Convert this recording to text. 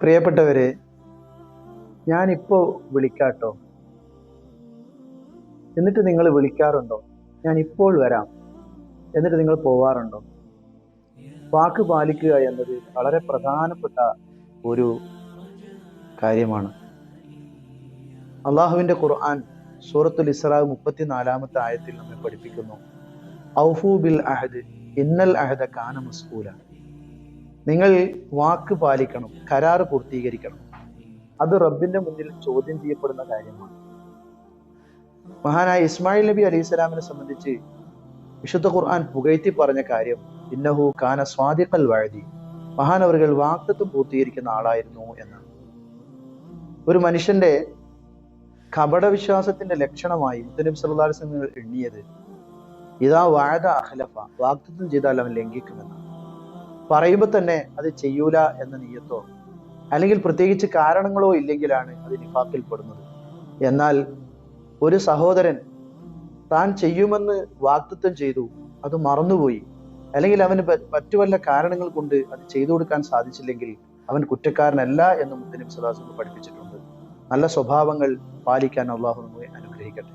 പ്രിയപ്പെട്ടവരെ, ഞാനിപ്പോൾ വിളിക്കാട്ടോ, എന്നിട്ട് നിങ്ങൾ വിളിക്കാറുണ്ടോ? ഞാൻ ഇപ്പോൾ വരാം, എന്നിട്ട് നിങ്ങൾ പോവാറുണ്ടോ? വാക്ക് പാലിക്കുക എന്നത് വളരെ പ്രധാനപ്പെട്ട ഒരു കാര്യമാണ്. അള്ളാഹുവിൻ്റെ ഖുർആൻ സൂറത്തുൽ ഇസ്രാ 34-ാമത്തെ ആയത്തിൽ നമ്മെ പഠിപ്പിക്കുന്നു, ഔഫു ബിൽ അഹദ് ഇന്നൽ അഹദ കാന മസ്ഊല. നിങ്ങൾ വാക്ക് പാലിക്കണം, കരാറ് പൂർത്തീകരിക്കണം. അത് റബ്ബിന്റെ മുന്നിൽ ചോദ്യം ചെയ്യപ്പെടുന്ന കാര്യമാണ്. മഹാനായ ഇസ്മായിൽ നബി അലൈഹി സ്വലാമിനെ സംബന്ധിച്ച് വിശുദ്ധ ഖുർആൻ പുകഴ്ത്തി പറഞ്ഞ കാര്യം, ഇന്നഹു കാന സ്വാദിഖൽ വഅദി, മഹാനവറുകൾ വാഗ്ദത്തം പൂർത്തീകരിക്കുന്ന ആളായിരുന്നു എന്നാണ്. ഒരു മനുഷ്യന്റെ കപടവിശ്വാസത്തിന്റെ ലക്ഷണമായി മുത്തനബി സല്ലല്ലാഹു അലൈഹി വസല്ലം എണ്ണിയത്, ഇദാ വഅദ അഖ്ലഫ, വാഗ്ദത്തം ചെയ്താൽ അവൻ ലംഘിക്കുമെന്നാണ്. പറയുമ്പോൾ തന്നെ അത് ചെയ്യൂല എന്ന നിയ്യത്തോ അല്ലെങ്കിൽ പ്രത്യേകിച്ച് കാരണങ്ങളോ ഇല്ലെങ്കിലാണ് അത് നിഫാഖിൽ പെടുന്നത്. എന്നാൽ ഒരു സഹോദരൻ താൻ ചെയ്യുമെന്ന് വാഗ്ദത്തം ചെയ്തു, അത് മറന്നുപോയി, അല്ലെങ്കിൽ അവന് മറ്റു വല്ല കാരണങ്ങൾ കൊണ്ട് അത് ചെയ്തു കൊടുക്കാൻ സാധിച്ചില്ലെങ്കിൽ അവൻ കുറ്റക്കാരനല്ല എന്ന് മുത്തനബി സല്ലല്ലാഹു അലൈഹി വസല്ലം പഠിപ്പിച്ചിട്ടുണ്ട്. നല്ല സ്വഭാവങ്ങൾ പാലിക്കാൻ അള്ളാഹു നമ്മെ അനുഗ്രഹിക്കട്ടെ.